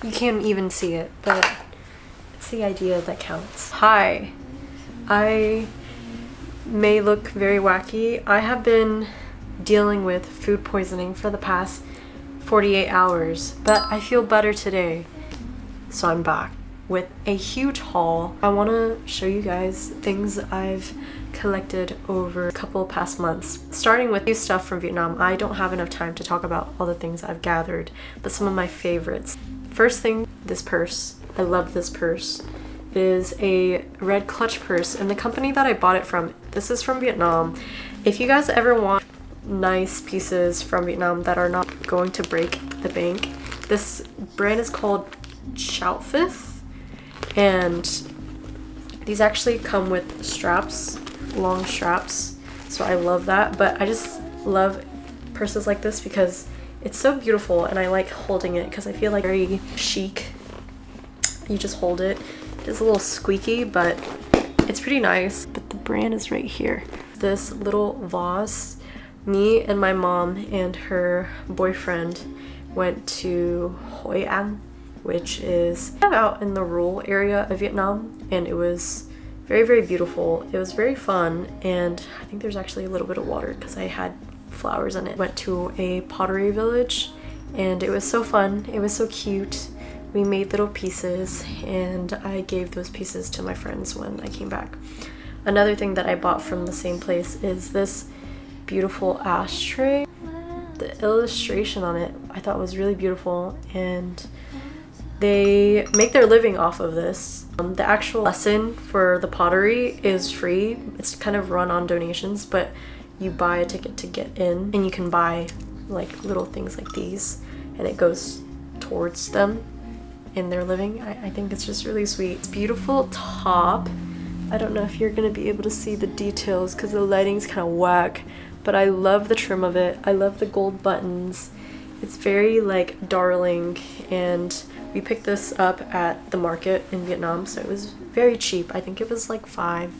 You can't even see it, but it's the idea that counts. Hi. I may look very wacky. I have been dealing with food poisoning for the past 48 hours, but I feel better today. So I'm back with a huge haul. I want to show you guys things I've collected over a couple past months, starting with new stuff from Vietnam. I don't have enough time to talk about all the things I've gathered, but some of my favorites. First thing, this purse. I love this purse. It is a red clutch purse, and the company that I bought it from, this is from Vietnam. If you guys ever want nice pieces from Vietnam that are not going to break the bank, this brand is called 𝇢𝆸𝇢𝇢𝇢𝇢𝇢𝇢𝇢𝇢𝇢𝇢𝇢 and these actually come with straps, long straps, so I love that. But I just love purses like this because it's so beautiful, and I like holding it because I feel like very chic. You just hold it. It's a little squeaky, but it's pretty nice. But the brand is right here. This little vase, me and my mom and her boyfriend went to Hội An, which is out in the rural area of Vietnam, and it was very, very beautiful. It was very fun, and I think there's actually a little bit of water because I had flowers in it. Went to a pottery village, and it was so fun. It was so cute. We made little pieces, and I gave those pieces to my friends when I came back. Another thing that I bought from the same place is this beautiful ashtray. The illustration on it I thought was really beautiful, and they make their living off of this. The actual lesson for the pottery is free. It's kind of run on donations, but you buy a ticket to get in, and you can buy like little things like these, and it goes towards them in their living. I think it's just really sweet. It's beautiful top. I don't know if you're gonna be able to see the details because the lighting's kind of whack, but I love the trim of it. I love the gold buttons. It's very like darling, and we picked this up at the market in Vietnam, so it was very cheap. I think it was like $5.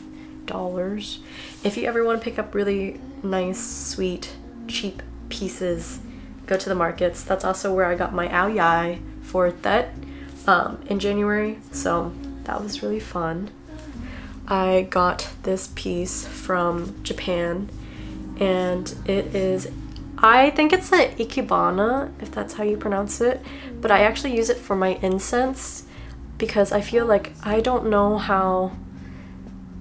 If you ever want to pick up really nice, sweet, cheap pieces, go to the markets. That's also where I got my áo dài for Tết in January, so that was really fun. I got this piece from Japan, and it is, I think it's an ikebana, if that's how you pronounce it, but I actually use it for my incense because I feel like, I don't know how,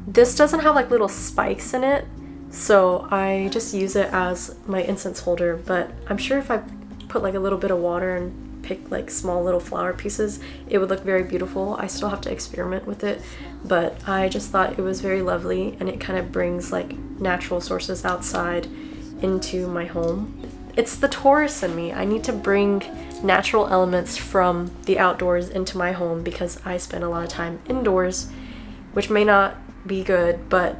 this doesn't have like little spikes in it, so I just use it as my incense holder. But I'm sure if I put like a little bit of water and pick like small little flower pieces, it would look very beautiful. I still have to experiment with it, but I just thought it was very lovely, and it kind of brings like natural sources outside into my home. It's the tourist in me. I need to bring natural elements from the outdoors into my home because I spend a lot of time indoors, which may not be good, but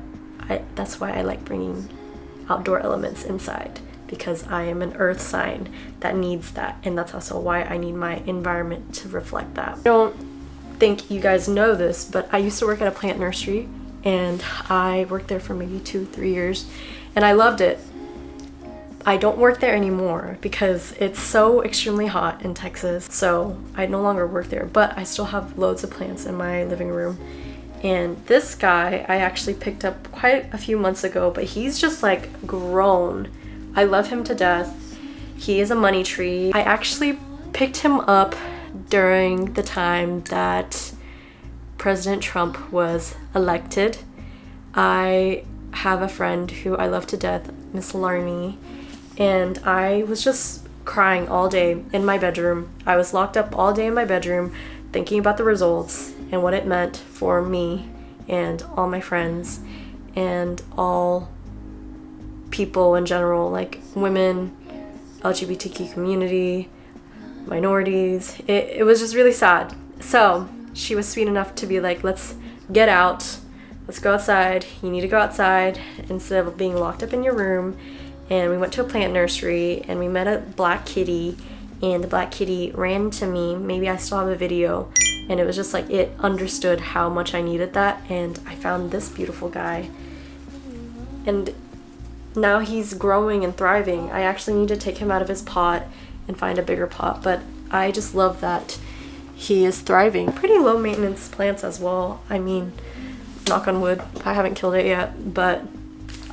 that's why I like bringing outdoor elements inside, because I am an earth sign that needs that, and that's also why I need my environment to reflect that. I don't think you guys know this, but I used to work at a plant nursery, and I worked there for maybe 2-3 years, and I loved it. I don't work there anymore because it's so extremely hot in Texas, so I no longer work there, but I still have loads of plants in my living room. And this guy I actually picked up quite a few months ago, but he's just like grown. I love him to death. He is a money tree. I actually picked him up during the time that President Trump was elected. I have a friend who I love to death, Miss Larnie, and I was just crying all day in my bedroom. I was locked up all day in my bedroom thinking about the results and what it meant for me and all my friends and all people in general, like women, LGBTQ community, minorities. It was just really sad. So she was sweet enough to be like, let's get out, let's go outside. You need to go outside instead of being locked up in your room. And we went to a plant nursery, and we met a black kitty, and the black kitty ran to me. Maybe I still have a video, and it was just like, it understood how much I needed that, and I found this beautiful guy, and now he's growing and thriving. I actually need to take him out of his pot and find a bigger pot, but I just love that he is thriving. Pretty low maintenance plants as well. I mean, knock on wood, I haven't killed it yet, but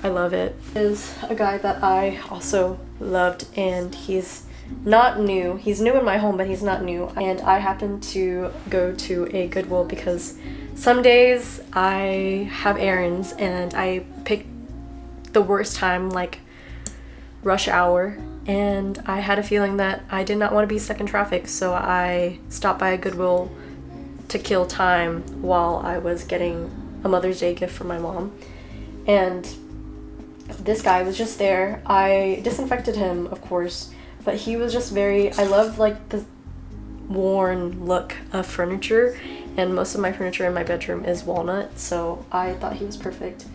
I love it. Is a guy that I also loved, and he's not new. He's new in my home, but he's not new. And I happened to go to a Goodwill because some days I have errands and I pick the worst time, like rush hour, and I had a feeling that I did not want to be stuck in traffic, so I stopped by a Goodwill to kill time while I was getting a Mother's Day gift for my mom. And this guy was just there. I disinfected him, of course, but he was just very, I love like the worn look of furniture, and most of my furniture in my bedroom is walnut, so I thought he was perfect.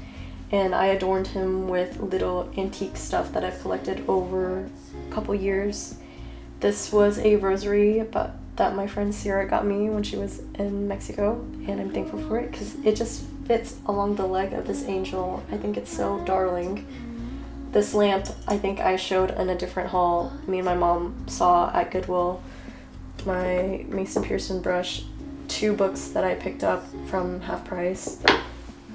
And I adorned him with little antique stuff that I've collected over a couple years. This was a rosary that my friend Sierra got me when she was in Mexico, and I'm thankful for it because it just fits along the leg of this angel. I think it's so darling. This lamp, I think I showed in a different haul. Me and my mom saw at Goodwill. My Mason Pearson brush, 2 books that I picked up from half price,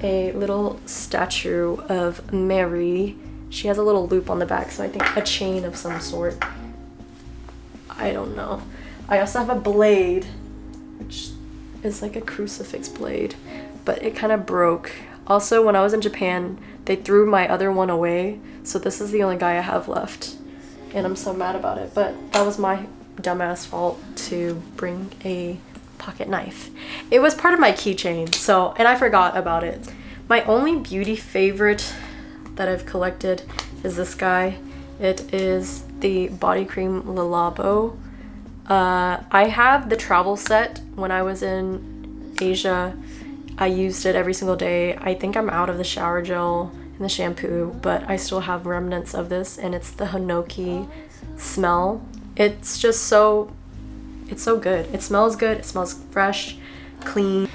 a little statue of Mary. She has a little loop on the back, so I think a chain of some sort. I don't know. I also have a blade, which is like a crucifix blade, but it kind of broke. Also, when I was in Japan, they threw my other one away, so this is the only guy I have left, and I'm so mad about it, but that was my dumbass fault to bring a pocket knife. It was part of my keychain, so, and I forgot about it. My only beauty favorite that I've collected is this guy. It is the body cream Le Labo. I have the travel set. When I was in Asia, I used it every single day. I think I'm out of the shower gel and the shampoo, but I still have remnants of this, and it's the Hinoki smell. It's just so, it's so good. It smells good. It smells fresh, clean.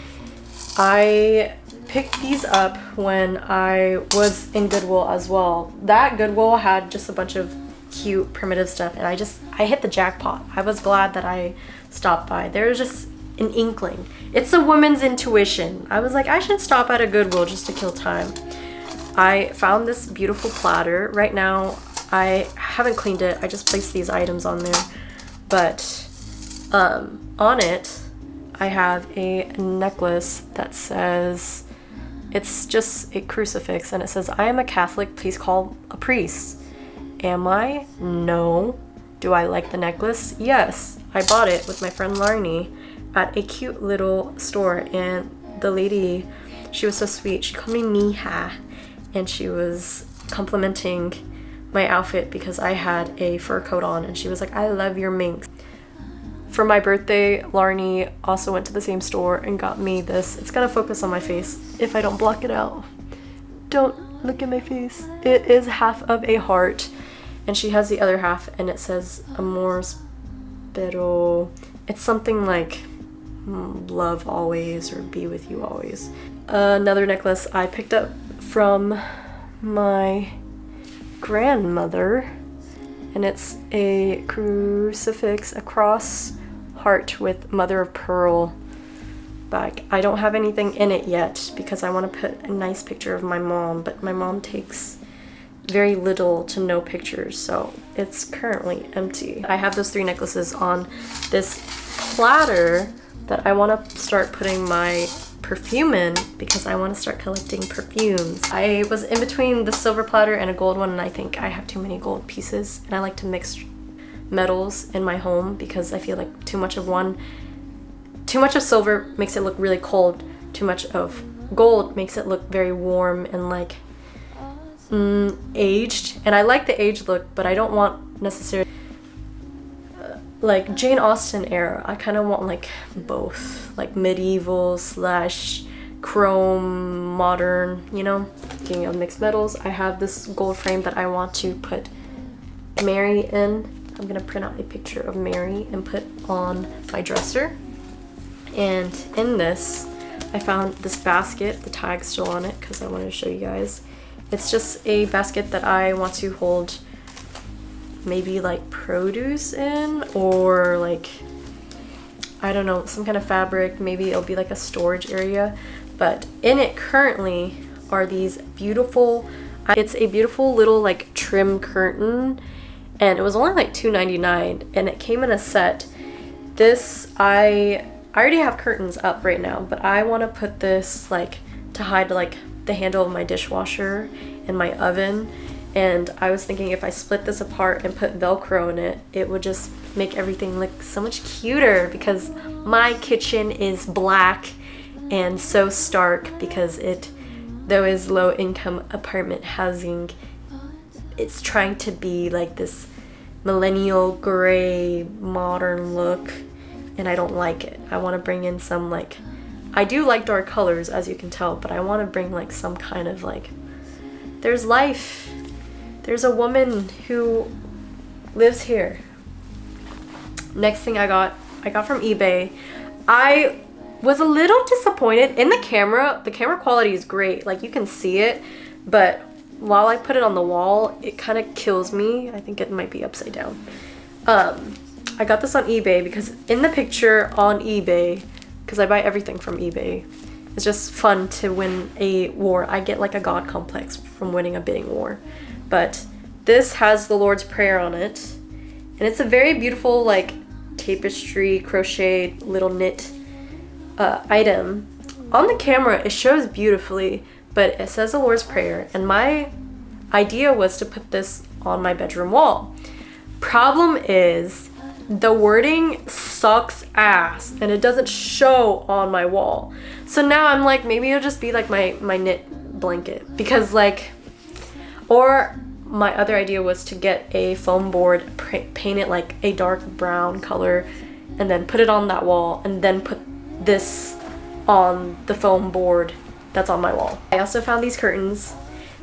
I picked these up when I was in Goodwill as well. That Goodwill had just a bunch of cute primitive stuff, and I hit the jackpot. I was glad that I stopped by. There's just an inkling. It's a woman's intuition. I was like, I should stop at a Goodwill just to kill time. I found this beautiful platter. Right now, I haven't cleaned it. I just placed these items on there. But on it, I have a necklace that says, it's just a crucifix, and it says, I am a Catholic, please call a priest. Am I? No. Do I like the necklace? Yes. I bought it with my friend Larnie at a cute little store, and the lady, she was so sweet. She called me Mija, and she was complimenting my outfit because I had a fur coat on, and she was like, I love your minks. For my birthday, Larnie also went to the same store and got me this. It's gonna focus on my face if I don't block it out. Don't look at my face. It is half of a heart, and she has the other half, and it says Amores, pero it's something like love always or be with you always. Another necklace I picked up from my grandmother, and it's a crucifix, a cross heart with mother of pearl back. I don't have anything in it yet because I want to put a nice picture of my mom, but my mom takes very little to no pictures, so it's currently empty. I have those 3 necklaces on this platter that I want to start putting my perfume in because I want to start collecting perfumes. I was in between the silver platter and a gold one, and I think I have too many gold pieces, and I like to mix metals in my home because I feel like too much of silver makes it look really cold, too much of gold makes it look very warm and like aged, and I like the aged look, but I don't want necessarily like Jane Austen era. I kind of want like both, like medieval / chrome modern, you know. Speaking of mixed metals, I have this gold frame that I want to put Mary in. I'm gonna print out a picture of Mary and put on my dresser. And in this, I found this basket, the tag's still on it because I wanted to show you guys. It's just a basket that I want to hold maybe like produce in, or like I don't know, some kind of fabric. Maybe it'll be like a storage area. But in it currently are these beautiful, it's a beautiful little like trim curtain, and it was only like $2.99, and it came in a set. This, I already have curtains up right now, but I want to put this like to hide like the handle of my dishwasher and my oven. And I was thinking if I split this apart and put Velcro in it, it would just make everything look so much cuter, because my kitchen is black and so stark because though is low income apartment housing, it's trying to be like this millennial gray modern look, and I don't like it. I want to bring in some like, I do like dark colors as you can tell, but I want to bring like some kind of like, there's life. There's a woman who lives here. Next thing I got from eBay. I was a little disappointed in the camera. The camera quality is great, like you can see it, but while I put it on the wall, it kind of kills me. I think it might be upside down. I got this on eBay because in the picture on eBay, because I buy everything from eBay, it's just fun to win a war. I get like a god complex from winning a bidding war. But this has the Lord's Prayer on it, and it's a very beautiful like tapestry crochet little knit item. On the camera it shows beautifully, but it says the Lord's Prayer, and my idea was to put this on my bedroom wall. Problem is, the wording sucks ass and it doesn't show on my wall. So now I'm like, maybe it'll just be like my knit blanket, because like, or my other idea was to get a foam board, paint it like a dark brown color, and then put it on that wall, and then put this on the foam board that's on my wall. I also found these curtains.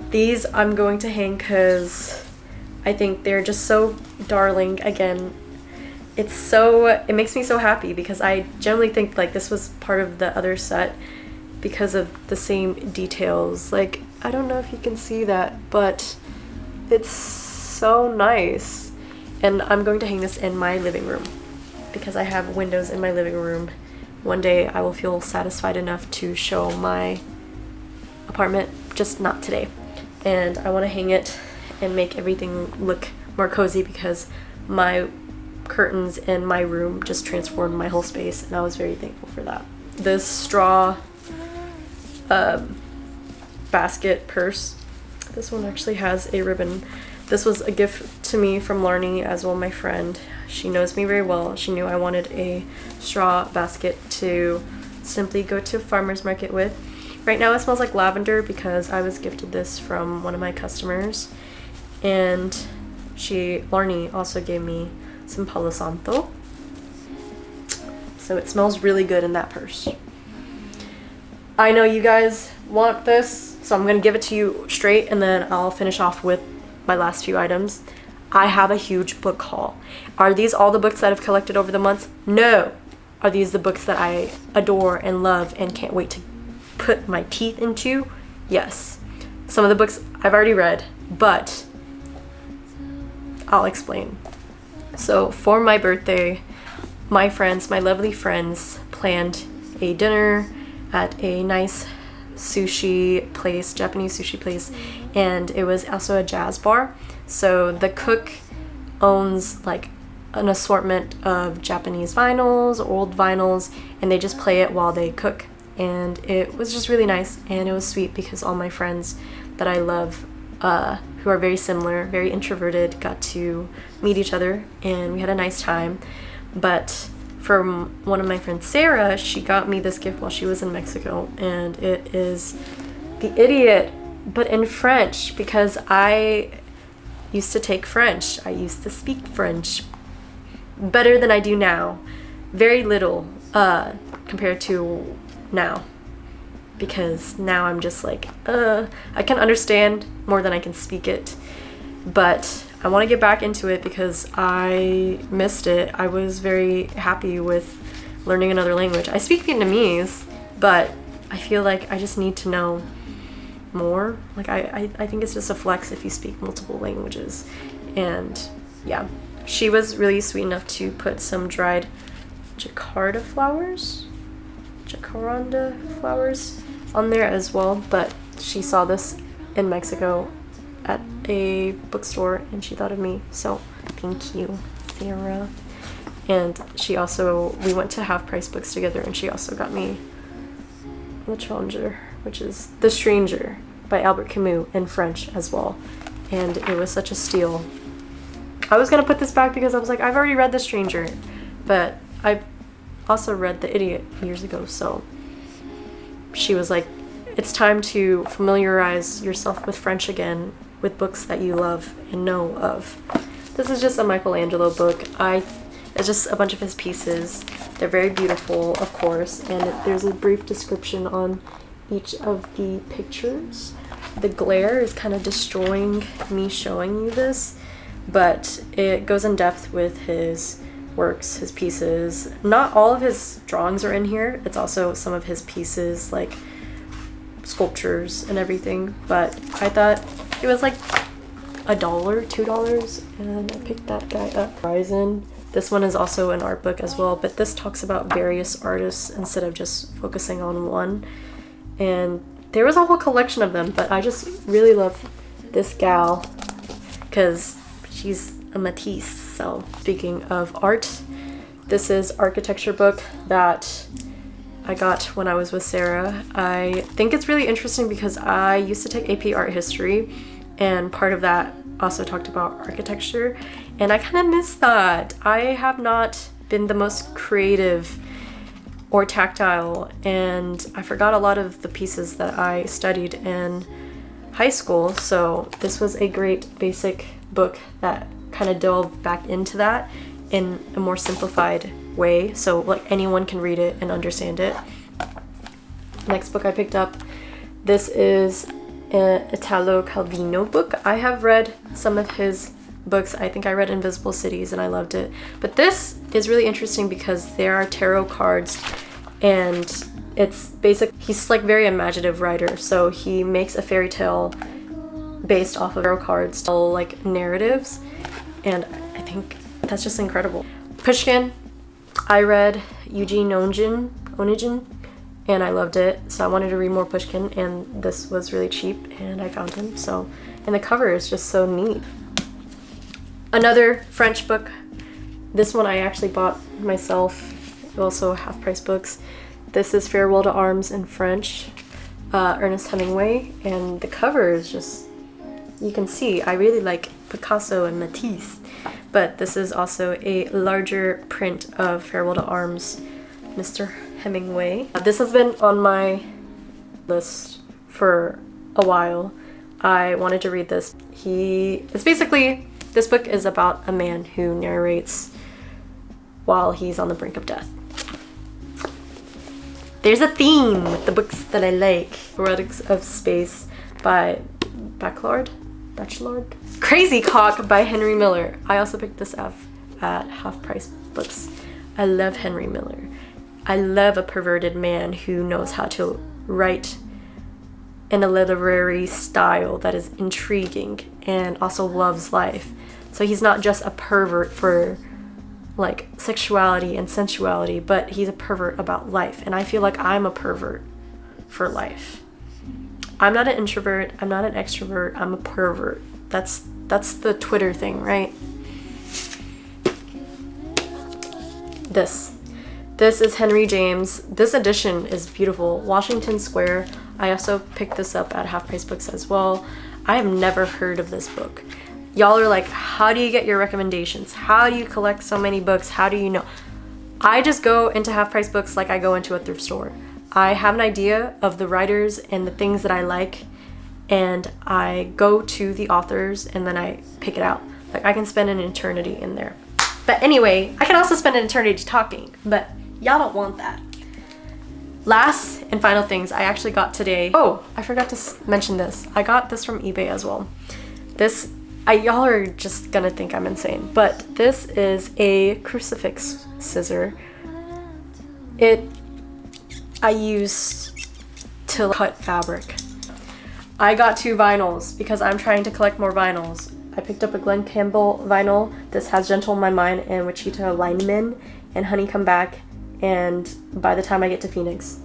These I'm going to hang because I think they're just so darling. Again, it makes me so happy, because I generally think like this was part of the other set because of the same details. Like, I don't know if you can see that, but it's so nice. And I'm going to hang this in my living room because I have windows in my living room. One day I will feel satisfied enough to show my apartment, just not today. And I want to hang it and make everything look more cozy, because my curtains in my room just transformed my whole space, and I was very thankful for that. This straw basket purse, this one actually has a ribbon. This was a gift to me from 𝇢𝆸𝇢𝇢𝇢𝇢, as well, my friend. She knows me very well. She knew I wanted a straw basket to simply go to a farmer's market with. Right now it smells like lavender because I was gifted this from one of my customers, and 𝇢𝆸𝇢𝇢𝇢 also gave me some Palo Santo, so it smells really good in that purse. I know you guys want this, so I'm gonna give it to you straight, and then I'll finish off with my last few items. I have a huge book haul. Are these all the books that I've collected over the months? No. Are these the books that I adore and love and can't wait to put my teeth into? Yes. Some of the books I've already read, but I'll explain. So for my birthday, my friends, my lovely friends, planned a dinner at a nice sushi place, Japanese sushi place, and it was also a jazz bar. So the cook owns like an assortment of Japanese vinyls, old vinyls, and they just play it while they cook. And it was just really nice, and it was sweet because all my friends that I love, who are very similar, very introverted, got to meet each other, and we had a nice time. But from one of my friends, Sarah, she got me this gift while she was in Mexico, and it is The Idiot, but in French, because I used to take French. I used to speak French better than I do now. Very little compared to now, because now I'm just like, I can understand more than I can speak it. But I want to get back into it because I missed it. I was very happy with learning another language. I speak Vietnamese, but I feel like I just need to know more. Like I think it's just a flex if you speak multiple languages. And yeah, she was really sweet enough to put some dried jacaranda flowers on there as well, but she saw this in Mexico at a bookstore and she thought of me, so thank you, Sarah. And we went to Half Price Books together, and she also got me 𝓇𝓆𝓇�𝓢𝓢𝓢𝓢𝓢𝓢𝓢𝓢𝓢, which is The Stranger by Albert Camus in French as well, and it was such a steal. I was gonna put this back because I was like, I've already read The Stranger, but I also read The Idiot years ago, so she was like, it's time to familiarize yourself with French again, with books that you love and know of. This is just a Michelangelo book. It's just a bunch of his pieces. They're very beautiful, of course, and there's a brief description on each of the pictures. The glare is kind of destroying me showing you this, but it goes in depth with his works, his pieces. Not all of his drawings are in here. It's also some of his pieces, like sculptures and everything, but I thought it was like $1, $2, and I picked that guy up. Horizon. This one is also an art book as well, but this talks about various artists instead of just focusing on one. And there was a whole collection of them, but I just really love this gal because she's a Matisse. So speaking of art, this is architecture book that I got when I was with Sarah. I think it's really interesting because I used to take AP art history, and part of that also talked about architecture, and I kind of miss that. I have not been the most creative or tactile, and I forgot a lot of the pieces that I studied in high school, so this was a great basic book that kind of delved back into that in a more simplified way, so like anyone can read it and understand it. Next book I picked up, this is an Italo Calvino book. I have read some of his books. I think I read Invisible Cities and I loved it, but this is really interesting because there are tarot cards, and it's basic. He's like very imaginative writer, so he makes a fairy tale based off of tarot cards, like narratives, and I think that's just incredible. Pushkin, I read Eugene Onegin and I loved it, so I wanted to read more Pushkin, and this was really cheap and I found him, so, and the cover is just so neat. Another French book, this one I actually bought myself, also Half Price Books. This is Farewell to Arms in French, Ernest Hemingway, and the cover is just, you can see I really like Picasso and Matisse, but this is also a larger print of Farewell to Arms, Mr. Hemingway. This has been on my list for a while. I wanted to read this. It's basically, this book is about a man who narrates while he's on the brink of death. There's a theme with the books that I like. Poetics of Space by Bachelard. Crazy Cock by Henry Miller. I also picked this up at Half Price Books. I love Henry Miller. I love a perverted man who knows how to write in a literary style that is intriguing and also loves life. So he's not just a pervert for like sexuality and sensuality, but he's a pervert about life, and I feel like I'm a pervert for life. I'm not an introvert, I'm not an extrovert, I'm a pervert. That's the Twitter thing, right? This is Henry James. This edition is beautiful. Washington Square. I also picked this up at Half Price Books as well. I have never heard of this book. Y'all are like, how do you get your recommendations? How do you collect so many books? How do you know? I just go into Half Price Books like I go into a thrift store. I have an idea of the writers and the things that I like, and I go to the authors and then I pick it out. Like I can spend an eternity in there. But anyway, I can also spend an eternity talking, but y'all don't want that. Last and final things I actually got today. Oh, I forgot to mention this. I got this from eBay as well. Y'all are just gonna think I'm insane, but this is a crucifix scissor. I use to cut fabric. I got 2 vinyls because I'm trying to collect more vinyls. I picked up a Glen Campbell vinyl. This has Gentle in My Mind and Wichita Lineman and Honey Come Back and by the time I get to Phoenix.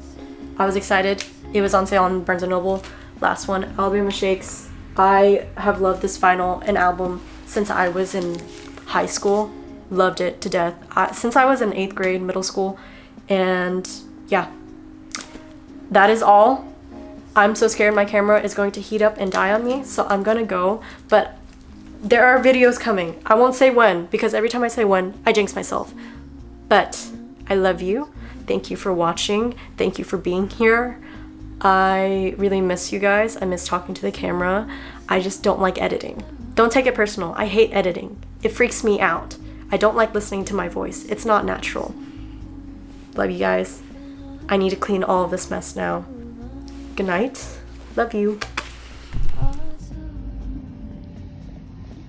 I was excited. It was on sale on Barnes & Noble. Last one, Alabama Shakes. I have loved this vinyl and album since I was in high school. Loved it to death. Since I was in 8th grade, middle school. And yeah, that is all. I'm so scared my camera is going to heat up and die on me, so I'm gonna go. But there are videos coming. I won't say when, because every time I say when, I jinx myself. But I love you. Thank you for watching. Thank you for being here. I really miss you guys. I miss talking to the camera. I just don't like editing. Don't take it personal. I hate editing. It freaks me out. I don't like listening to my voice. It's not natural. Love you guys. I need to clean all of this mess now. Good night. Love you.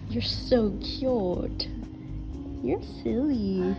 You're so cute. You're silly.